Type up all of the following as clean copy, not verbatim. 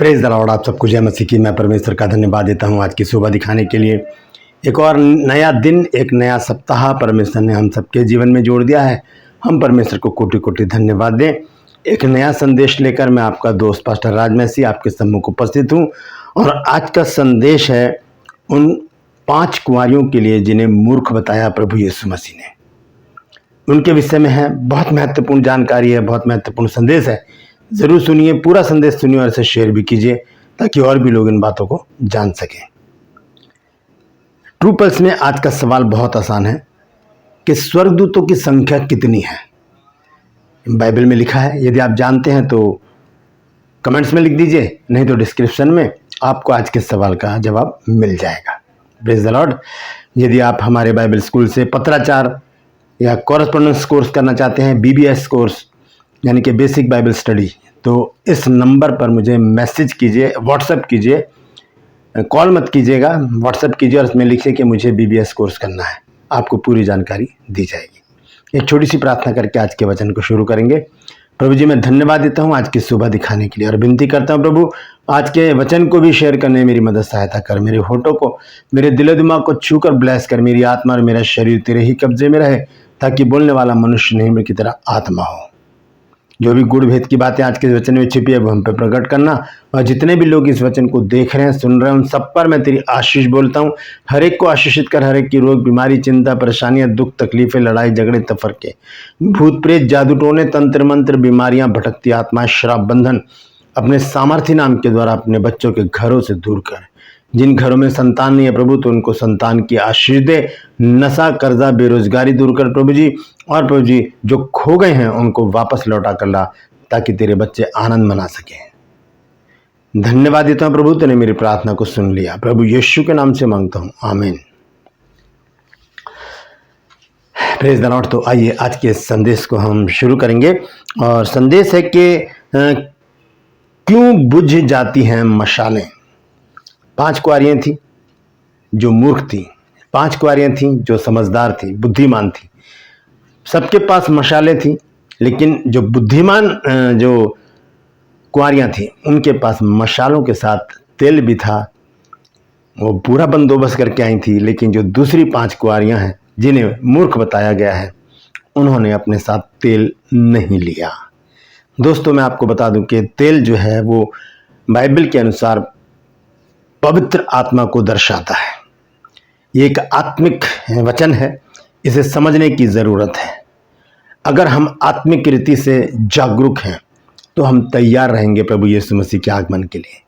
Praise the Lord. आप सबको जय मसीह की। मैं परमेश्वर का धन्यवाद देता हूँ आज की सुबह दिखाने के लिए। एक और नया दिन, एक नया सप्ताह परमेश्वर ने हम सबके जीवन में जोड़ दिया है। हम परमेश्वर को कोटि कोटि धन्यवाद दें। एक नया संदेश लेकर मैं आपका दोस्त पास्टर राज मैसी आपके सम्मुख उपस्थित हूँ। और आज का संदेश है उन 5 कुंवारियों के लिए जिन्हें मूर्ख बताया प्रभु यीशु मसीह ने। उनके विषय में है, बहुत महत्वपूर्ण जानकारी है, बहुत महत्वपूर्ण संदेश है। ज़रूर सुनिए, पूरा संदेश सुनिए और इसे शेयर भी कीजिए ताकि और भी लोग इन बातों को जान सकें। ट्रू पल्स में आज का सवाल बहुत आसान है कि स्वर्गदूतों की संख्या कितनी है। बाइबल में लिखा है, यदि आप जानते हैं तो कमेंट्स में लिख दीजिए, नहीं तो डिस्क्रिप्शन में आपको आज के सवाल का जवाब मिल जाएगा। Praise the Lord. यदि आप हमारे बाइबल स्कूल से पत्राचार या कॉरेस्पॉन्डेंस कोर्स करना चाहते हैं, BBS कोर्स यानी कि बेसिक बाइबल स्टडी, तो इस नंबर पर मुझे मैसेज कीजिए, व्हाट्सएप कीजिए, कॉल मत कीजिएगा, व्हाट्सएप कीजिए और इसमें लिखिए कि मुझे BBS कोर्स करना है। आपको पूरी जानकारी दी जाएगी। एक छोटी सी प्रार्थना करके आज के वचन को शुरू करेंगे। प्रभु जी, मैं धन्यवाद देता हूँ आज की सुबह दिखाने के लिए और विनती करता हूँ प्रभु, आज के वचन को भी शेयर करने में मेरी मदद सहायता कर। मेरे होठों को, मेरे दिलो दिमाग को छूकर ब्लेस कर। मेरी आत्मा और मेरा शरीर तेरे ही कब्जे में रहे ताकि बोलने वाला मनुष्य नहीं मेरी की तरह आत्मा हो। जो भी गुड़ भेद की बातें आज के वचन में छिपी है वो हम पे प्रकट करना। और जितने भी लोग इस वचन को देख रहे हैं, सुन रहे हैं, उन सब पर मैं तेरी आशीष बोलता हूँ। हर एक को आशीषित कर। हर एक की रोग, बीमारी, चिंता, परेशानियां, दुख, तकलीफें, लड़ाई झगड़े, तफरके, भूत प्रेत, जादू टोने, तंत्र मंत्र, बीमारियां, भटकती आत्माएं, श्राप बंधन अपने सामर्थ्य नाम के द्वारा अपने बच्चों के घरों से दूर कर। जिन घरों में संतान नहीं है प्रभु, तो उनको संतान की आशीष दे। नशा, कर्जा, बेरोजगारी दूर कर प्रभु जी। और प्रभु जी, जो खो गए हैं उनको वापस लौटा कर ला ताकि तेरे बच्चे आनंद मना सकें। धन्यवाद देता हूं प्रभु, तूने मेरी प्रार्थना को सुन लिया। प्रभु यीशु के नाम से मांगता हूं, आमीन। Praise the Lord. तो आइए आज के संदेश को हम शुरू करेंगे। और संदेश है कि क्यों बुझ जाती हैं मशालें। 5 कुंवारियां थी जो मूर्ख थी, 5 कुंवारियां थी जो समझदार थी, बुद्धिमान थी। सबके पास मशालें थी, लेकिन जो बुद्धिमान जो कुंवारियां थी उनके पास मशालों के साथ तेल भी था। वो पूरा बंदोबस्त करके आई थी। लेकिन जो दूसरी 5 कुंवारियां हैं जिन्हें मूर्ख बताया गया है, उन्होंने अपने साथ तेल नहीं लिया। दोस्तों, मैं आपको बता दूं कि तेल जो है वो बाइबल के अनुसार पवित्र आत्मा को दर्शाता है। ये एक आत्मिक वचन है, इसे समझने की ज़रूरत है। अगर हम आत्मिक रीति से जागरूक हैं तो हम तैयार रहेंगे प्रभु यीशु मसीह के आगमन के लिए।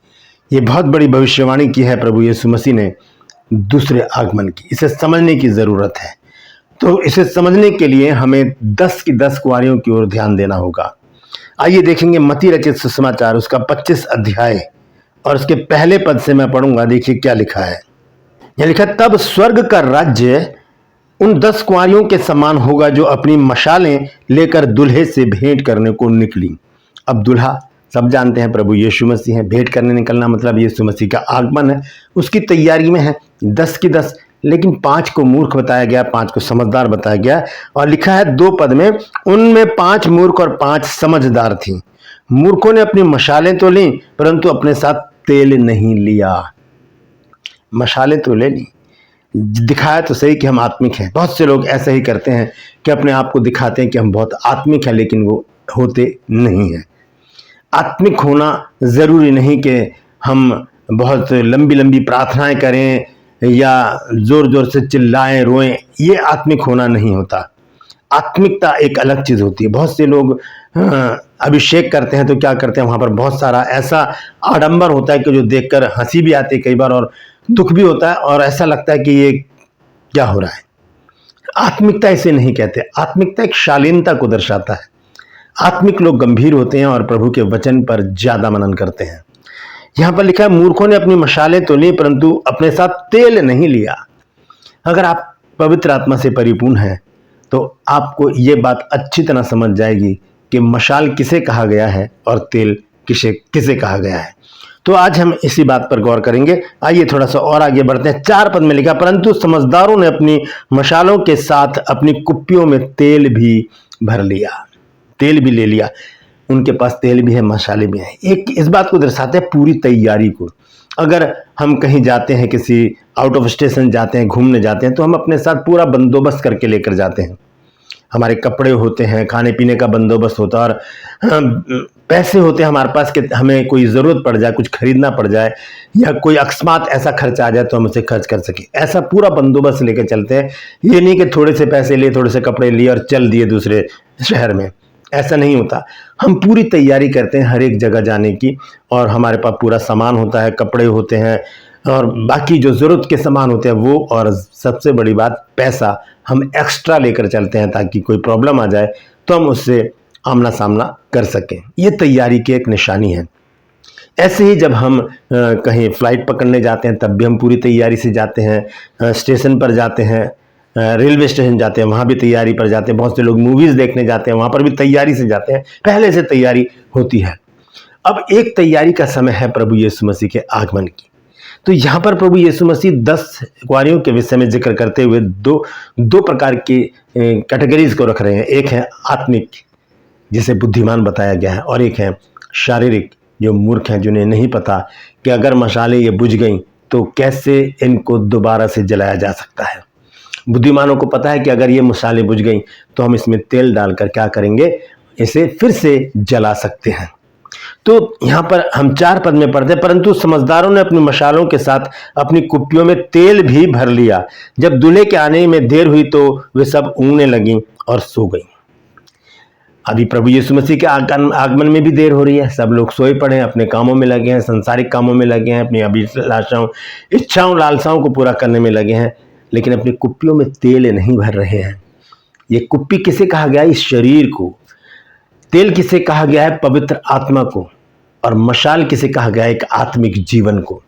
ये बहुत बड़ी भविष्यवाणी की है प्रभु यीशु मसीह ने दूसरे आगमन की। इसे समझने की ज़रूरत है। तो इसे समझने के लिए हमें 10 की 10 कुंवारियों की ओर ध्यान देना होगा। आइए देखेंगे मत्ती रचित सुसमाचार, उसका 25 अध्याय और उसके पहले पद से मैं पढ़ूंगा। देखिए क्या लिखा है। यह लिखा, तब स्वर्ग का राज्य उन 10 कुंवारियों के समान होगा जो अपनी मशालें लेकर दूल्हे से भेंट करने को निकली। अब दूल्हा सब जानते हैं प्रभु यीशु मसीह है। भेंट करने निकलना मतलब यीशु मसीह का आगमन है, उसकी तैयारी में है। 10 की 10, लेकिन 5 को मूर्ख बताया गया, 5 को समझदार बताया गया। और लिखा है 2 पद में, उनमें 5 मूर्ख और 5 समझदार थी। मूर्खों ने अपनी मशालें तो ली परंतु अपने साथ तेल नहीं लिया। मशालें तो ले ली, दिखाया तो सही कि हम आत्मिक हैं। बहुत से लोग ऐसे ही करते हैं कि अपने आप को दिखाते हैं कि हम बहुत आत्मिक हैं, लेकिन वो होते नहीं हैं। आत्मिक होना ज़रूरी नहीं कि हम बहुत लंबी लंबी प्रार्थनाएं करें या ज़ोर ज़ोर से चिल्लाएं, रोएं। ये आत्मिक होना नहीं होता। आत्मिकता एक अलग चीज़ होती है। बहुत से लोग अभिषेक करते हैं तो क्या करते हैं, वहाँ पर बहुत सारा ऐसा आडंबर होता है कि जो देखकर हंसी भी आती है कई बार और दुख भी होता है, और ऐसा लगता है कि ये क्या हो रहा है। आत्मिकता इसे नहीं कहते। आत्मिकता एक शालीनता को दर्शाता है। आत्मिक लोग गंभीर होते हैं और प्रभु के वचन पर ज्यादा मनन करते हैं। यहां पर लिखा है, मूर्खों ने अपनी मशालें तो ली परंतु अपने साथ तेल नहीं लिया। अगर आप पवित्र आत्मा से परिपूर्ण हैं तो आपको ये बात अच्छी तरह समझ जाएगी कि मशाल किसे कहा गया है और तेल किसे कहा गया है। तो आज हम इसी बात पर गौर करेंगे। आइए थोड़ा सा और आगे बढ़ते हैं। 4 पद में लिखा, परंतु समझदारों ने अपनी मशालों के साथ अपनी कुप्पियों में तेल भी भर लिया, तेल भी ले लिया। उनके पास तेल भी है, मसाले भी हैं। एक इस बात को दर्शाते हैं पूरी तैयारी को। अगर हम कहीं जाते हैं, किसी आउट ऑफ स्टेशन जाते हैं, घूमने जाते हैं, तो हम अपने साथ पूरा बंदोबस्त करके लेकर जाते हैं। हमारे कपड़े होते हैं, खाने पीने का बंदोबस्त होता है, और पैसे होते हैं हमारे पास कि हमें कोई ज़रूरत पड़ जाए, कुछ खरीदना पड़ जाए, या कोई अकस्मात ऐसा खर्चा आ जाए तो हम उसे खर्च कर सकें। ऐसा पूरा बंदोबस्त लेकर चलते हैं। ये नहीं कि थोड़े से पैसे लिए, थोड़े से कपड़े लिए और चल दिए दूसरे शहर में, ऐसा नहीं होता। हम पूरी तैयारी करते हैं हर एक जगह जाने की, और हमारे पास पूरा सामान होता है, कपड़े होते हैं और बाकी जो ज़रूरत के सामान होते हैं वो, और सबसे बड़ी बात पैसा हम एक्स्ट्रा लेकर चलते हैं ताकि कोई प्रॉब्लम आ जाए तो हम उससे आमना सामना कर सकें। ये तैयारी की एक निशानी है। ऐसे ही जब हम कहीं फ़्लाइट पकड़ने जाते हैं तब भी हम पूरी तैयारी से जाते हैं। स्टेशन पर जाते हैं, रेलवे स्टेशन जाते हैं, वहाँ भी तैयारी पर जाते हैं। बहुत से लोग मूवीज़ देखने जाते हैं, वहाँ पर भी तैयारी से जाते हैं, पहले से तैयारी होती है। अब एक तैयारी का समय है प्रभु यीशु मसीह के आगमन की। तो यहाँ पर प्रभु यीशु मसीह 10 कुँवारियों के विषय में जिक्र करते हुए दो प्रकार की कैटेगरीज को रख रहे हैं। एक है आत्मिक, जिसे बुद्धिमान बताया गया है, और एक है शारीरिक, जो मूर्ख हैं, जिन्हें नहीं पता कि अगर मशालें ये बुझ गईं तो कैसे इनको दोबारा से जलाया जा सकता है। बुद्धिमानों को पता है कि अगर ये मशालें बुझ गईं तो हम इसमें तेल डालकर क्या करेंगे, इसे फिर से जला सकते हैं। तो यहाँ पर हम 4 पद में पढ़ते हैं, परंतु समझदारों ने अपनी मशालों के साथ अपनी कुप्पियों में तेल भी भर लिया। जब दूल्हे के आने में देर हुई तो वे सब ऊँगने लगीं और सो गईं। अभी प्रभु यीशु मसीह के आगमन में भी देर हो रही है। सब लोग सोए पड़े हैं, अपने कामों में लगे हैं, संसारिक कामों में लगे हैं, अपनी अभिलाषाओं, इच्छाओं, लालसाओं को पूरा करने में लगे हैं, लेकिन अपनी कुप्पियों में तेल नहीं भर रहे हैं। ये कुप्पी किसे कहा गया है? इस शरीर को। तेल किसे कहा गया है? पवित्र आत्मा को। और मशाल किसे कहा गया है? एक आत्मिक जीवन को।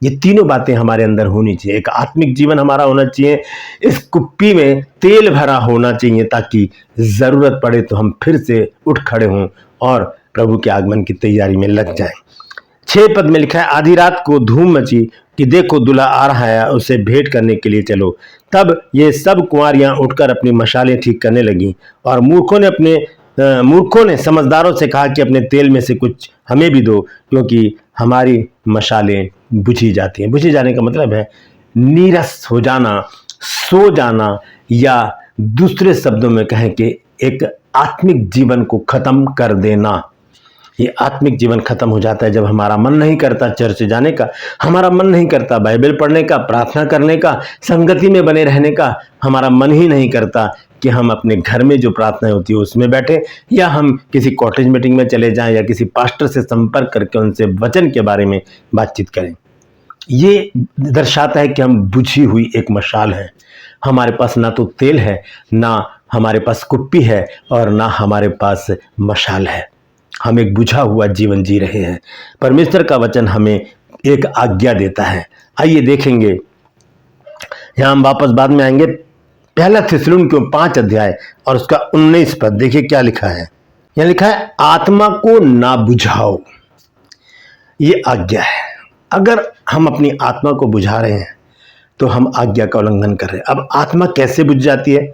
ये तीनों बातें हमारे अंदर होनी चाहिए। एक आत्मिक जीवन हमारा होना चाहिए, इस कुप्पी में तेल भरा होना चाहिए, ताकि जरूरत पड़े तो हम फिर से उठ खड़े हों और प्रभु के आगमन की तैयारी में लग जाएं। 6 पद में लिखा है, आधी रात को धूम मची कि देखो दूल्हा आ रहा है, उसे भेंट करने के लिए चलो। तब ये सब कुंवारियां उठकर अपनी मशालें ठीक करने लगी, और मूर्खों ने समझदारों से कहा कि अपने तेल में से कुछ हमें भी दो, क्योंकि हमारी मशालें बुझी जाती हैं। बुझी जाने का मतलब है नीरस हो जाना, सो जाना, या दूसरे शब्दों में कहें कि एक आत्मिक जीवन को खत्म कर देना। ये आत्मिक जीवन खत्म हो जाता है जब हमारा मन नहीं करता चर्च जाने का, हमारा मन नहीं करता बाइबल पढ़ने का, प्रार्थना करने का, संगति में बने रहने का। हमारा मन ही नहीं करता कि हम अपने घर में जो प्रार्थना होती है उसमें बैठे, या हम किसी कॉटेज मीटिंग में चले जाएं, या किसी पास्टर से संपर्क करके उनसे वचन के बारे में बातचीत करें। ये दर्शाता है कि हम बुझी हुई एक मशाल है। हमारे पास ना तो तेल है, ना हमारे पास कुप्पी है, और ना हमारे पास मशाल है। हम एक बुझा हुआ जीवन जी रहे हैं। परमेश्वर का वचन हमें एक आज्ञा देता है। आइए देखेंगे, यहां हम वापस बाद में आएंगे। पहला थिस्सलुनीकियों 5 अध्याय और उसका 19 पद देखिए क्या लिखा है। यहां लिखा है, आत्मा को ना बुझाओ। ये आज्ञा है। अगर हम अपनी आत्मा को बुझा रहे हैं तो हम आज्ञा का उल्लंघन कर रहे हैं। अब आत्मा कैसे बुझ जाती है,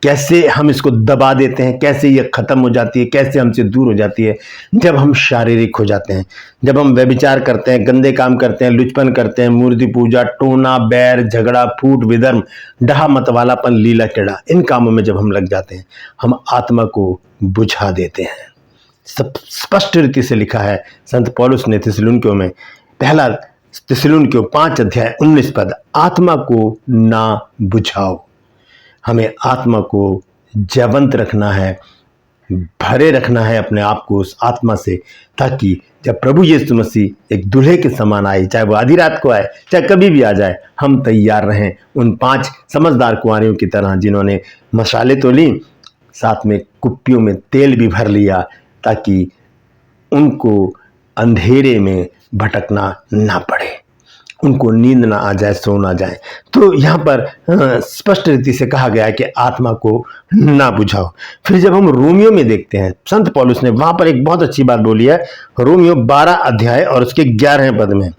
कैसे हम इसको दबा देते हैं, कैसे ये खत्म हो जाती है, कैसे हमसे दूर हो जाती है? जब हम शारीरिक हो जाते हैं, जब हम व्यभिचार करते हैं, गंदे काम करते हैं, लुचपन करते हैं, मूर्ति पूजा, टोना, बैर, झगड़ा, फूट, विधर्म, डहा, मतवालापन, लीला टेढ़ा, इन कामों में जब हम लग जाते हैं, हम आत्मा को बुझा देते हैं। सब स्पष्ट रीति से लिखा है संत पौलुस ने थिस्सलुनीकियों में, पहला थिस्सलुनीकियों 5 अध्याय 19 पद, आत्मा को ना बुझाओ। हमें आत्मा को जीवंत रखना है, भरे रखना है अपने आप को उस आत्मा से, ताकि जब प्रभु यीशु मसीह एक दूल्हे के समान आए, चाहे वो आधी रात को आए, चाहे कभी भी आ जाए, हम तैयार रहें उन 5 समझदार कुंवारियों की तरह, जिन्होंने मशाले तो ली, साथ में कुप्पियों में तेल भी भर लिया, ताकि उनको अंधेरे में भटकना ना पड़े, उनको नींद ना आ जाए, सो ना जाए। तो यहाँ पर स्पष्ट रीति से कहा गया है कि आत्मा को ना बुझाओ। फिर जब हम रोमियो में देखते हैं, संत पौलुस ने वहां पर एक बहुत अच्छी बात बोली है। रोमियो 12 अध्याय और उसके 11 पद में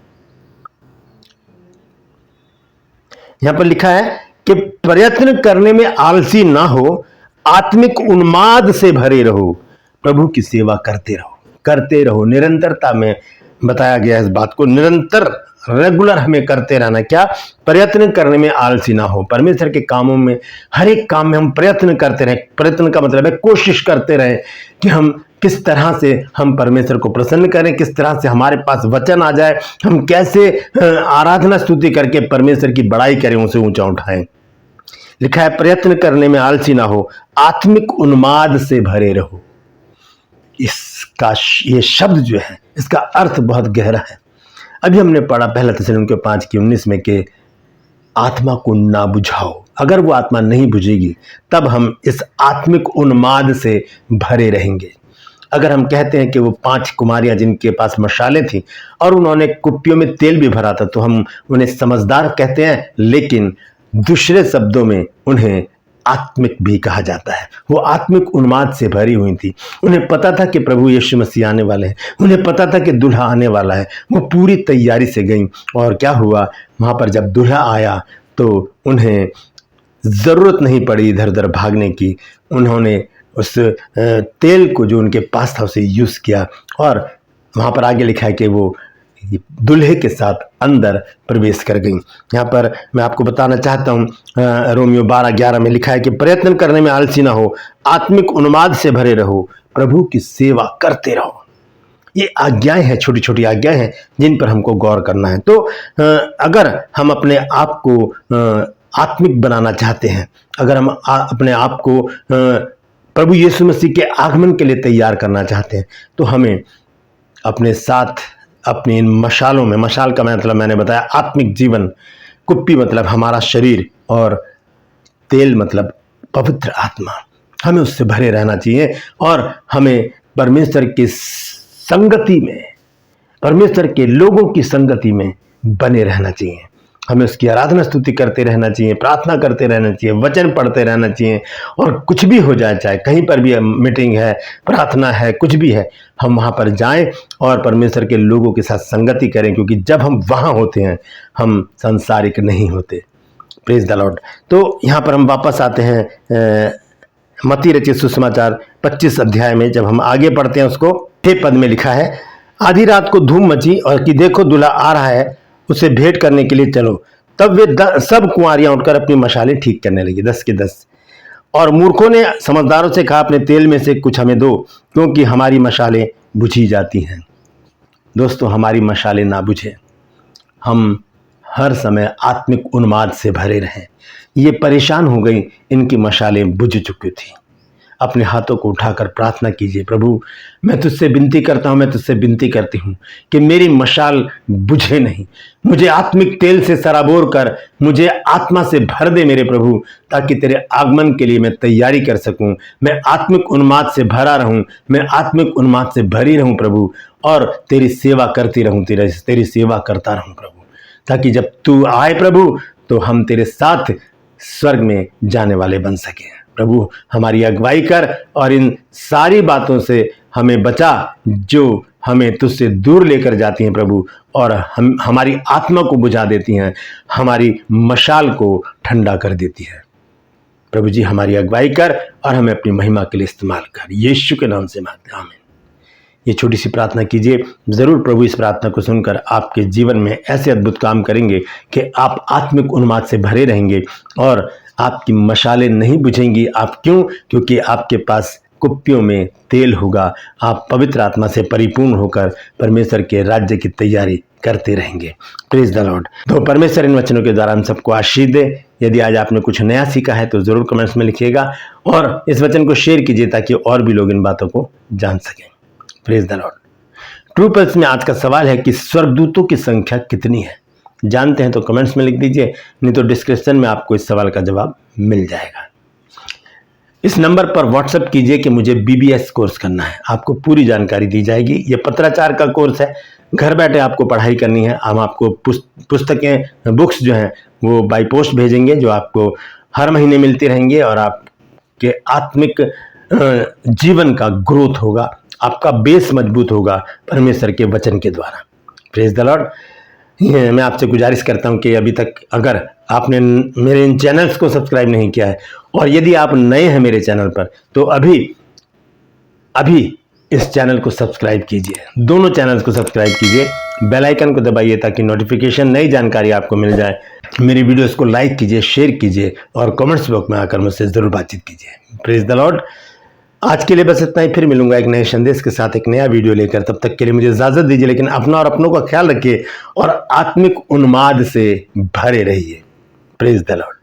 यहाँ पर लिखा है कि प्रयत्न करने में आलसी ना हो, आत्मिक उन्माद से भरे रहो, प्रभु की सेवा करते रहो। निरंतरता में बताया गया इस बात को, निरंतर रेगुलर हमें करते रहना। क्या? प्रयत्न करने में आलसी ना हो। परमेश्वर के कामों में, हर एक काम में हम प्रयत्न करते रहें। प्रयत्न का मतलब है कोशिश करते रहें कि हम किस तरह से हम परमेश्वर को प्रसन्न करें, किस तरह से हमारे पास वचन आ जाए, हम कैसे आराधना स्तुति करके परमेश्वर की बड़ाई करें, उसे ऊंचा उठाएं। लिखा है प्रयत्न करने में आलसी ना हो, आत्मिक उन्माद से भरे रहो। इसका ये शब्द जो है, इसका अर्थ बहुत गहरा है। अभी हमने पढ़ा पहला थिस्सलुनीके 5:19 में कि आत्मा को ना बुझाओ। अगर वो आत्मा नहीं बुझेगी तब हम इस आत्मिक उन्माद से भरे रहेंगे। अगर हम कहते हैं कि वो 5 कुमारियां जिनके पास मशालें थी और उन्होंने कुप्पियों में तेल भी भरा था, तो हम उन्हें समझदार कहते हैं, लेकिन दूसरे शब्दों में उन्हें आत्मिक भी कहा जाता है। वो आत्मिक उन्माद से भरी हुई थी। उन्हें पता था कि प्रभु यीशु मसीह आने वाले हैं, उन्हें पता था कि दूल्हा आने वाला है। वो पूरी तैयारी से गई और क्या हुआ, वहां पर जब दूल्हा आया तो उन्हें जरूरत नहीं पड़ी इधर उधर भागने की। उन्होंने उस तेल को जो उनके पास था उसे यूज किया और वहां पर आगे लिखा है कि वो दूल्हे के साथ अंदर प्रवेश कर गई। यहाँ पर मैं आपको बताना चाहता हूँ, रोमियो 12:11 में लिखा है कि प्रयत्न करने में आलसी ना हो, आत्मिक उन्माद से भरे रहो, प्रभु की सेवा करते रहो। ये आज्ञाएं हैं, छोटी छोटी आज्ञाएं हैं जिन पर हमको गौर करना है। तो अगर हम अपने आप को आत्मिक बनाना चाहते हैं, अगर हम अपने आप को प्रभु यीशु मसीह के आगमन के लिए तैयार करना चाहते हैं, तो हमें अपने साथ अपनी इन मशालों में, मशाल का मतलब मैंने बताया आत्मिक जीवन, कुप्पी मतलब हमारा शरीर और तेल मतलब पवित्र आत्मा, हमें उससे भरे रहना चाहिए और हमें परमेश्वर की संगति में, परमेश्वर के लोगों की संगति में बने रहना चाहिए। हमें उसकी आराधना स्तुति करते रहना चाहिए, प्रार्थना करते रहना चाहिए, वचन पढ़ते रहना चाहिए। और कुछ भी हो जाए, चाहे कहीं पर भी मीटिंग है, प्रार्थना है, कुछ भी है, हम वहाँ पर जाएं और परमेश्वर के लोगों के साथ संगति करें, क्योंकि जब हम वहाँ होते हैं हम सांसारिक नहीं होते। Praise the Lord. तो यहाँ पर हम वापस आते हैं मत्ती रचित सुसमाचार 25 अध्याय में। जब हम आगे पढ़ते हैं उसको, 6 पद में लिखा है, आधी रात को धूम मची और कि देखो दूल्हा आ रहा है, उसे भेंट करने के लिए चलो। तब वे सब कुंवारियां उठकर अपनी मशालें ठीक करने लगी, 10 के 10। और मूर्खों ने समझदारों से कहा, अपने तेल में से कुछ हमें दो, क्योंकि हमारी मशालें बुझी जाती हैं। दोस्तों, हमारी मशालें ना बुझे, हम हर समय आत्मिक उन्माद से भरे रहें। ये परेशान हो गई, इनकी मशालें बुझ चुकी थी। अपने हाथों को उठाकर प्रार्थना कीजिए, प्रभु मैं तुझसे विनती करता हूँ, मैं तुझसे विनती करती हूँ कि मेरी मशाल बुझे नहीं। मुझे आत्मिक तेल से सराबोर कर, मुझे आत्मा से भर दे मेरे प्रभु, ताकि तेरे आगमन के लिए मैं तैयारी कर सकूँ। मैं आत्मिक उन्माद से भरा रहूँ, मैं आत्मिक उन्माद से भरी रहूँ प्रभु, और तेरी सेवा करती रहूँ, तेरी सेवा करता रहूँ प्रभु, ताकि जब तू आए प्रभु तो हम तेरे साथ स्वर्ग में जाने वाले बन सकें। प्रभु हमारी अगुवाई कर और इन सारी बातों से हमें बचा जो हमें तुझसे दूर लेकर जाती हैं प्रभु, और हमारी आत्मा को बुझा देती हैं, हमारी मशाल को ठंडा कर देती है। प्रभु जी हमारी अगुवाई कर और हमें अपनी महिमा के लिए इस्तेमाल कर, यीशु के नाम से मांगते हैं, आमीन। ये छोटी सी प्रार्थना कीजिए, जरूर प्रभु इस प्रार्थना को सुनकर आपके जीवन में ऐसे अद्भुत काम करेंगे कि आप आत्मिक उन्माद से भरे रहेंगे और आपकी मशालें नहीं बुझेंगी। आप क्यों? क्योंकि आपके पास कुप्पियों में तेल होगा। आप पवित्र आत्मा से परिपूर्ण होकर परमेश्वर के राज्य की तैयारी करते रहेंगे। Praise the Lord. तो परमेश्वर इन वचनों के द्वारा हम सबको आशीष दे। यदि आज आपने कुछ नया सीखा है तो जरूर कमेंट्स में लिखिएगा और इस वचन को शेयर कीजिए ताकि और भी लोग इन बातों को जान सकें। Praise the Lord. True pulse में आज का सवाल है कि स्वर्गदूतों की संख्या कितनी है? जानते हैं तो कमेंट्स में लिख दीजिए, नहीं तो डिस्क्रिप्शन में आपको इस सवाल का जवाब मिल जाएगा। इस नंबर पर व्हाट्सएप कीजिए कि मुझे बीबीएस कोर्स करना है, आपको पूरी जानकारी दी जाएगी। ये पत्राचार का कोर्स है, घर बैठे आपको पढ़ाई करनी है। हम आपको पुस्तकें, बुक्स जो हैं वो बाय पोस्ट भेजेंगे, जो आपको हर महीने मिलती रहेंगी और आपके आत्मिक जीवन का ग्रोथ होगा, आपका बेस मजबूत होगा परमेश्वर के वचन के द्वारा। Praise the Lord. मैं आपसे गुजारिश करता हूं कि अभी तक अगर आपने मेरे इन चैनल्स को सब्सक्राइब नहीं किया है और यदि आप नए हैं मेरे चैनल पर, तो अभी अभी इस चैनल को सब्सक्राइब कीजिए, दोनों चैनल्स को सब्सक्राइब कीजिए, बेल आइकन को दबाइए ताकि नोटिफिकेशन, नई जानकारी आपको मिल जाए। मेरी वीडियोस को लाइक कीजिए, शेयर कीजिए और कमेंट्स बॉक्स में आकर मुझसे ज़रूर बातचीत कीजिए। Praise the Lord. आज के लिए बस इतना ही, फिर मिलूंगा एक नए संदेश के साथ, एक नया वीडियो लेकर। तब तक के लिए मुझे इजाज़त दीजिए, लेकिन अपना और अपनों का ख्याल रखिए और आत्मिक उन्माद से भरे रहिए। Praise the Lord.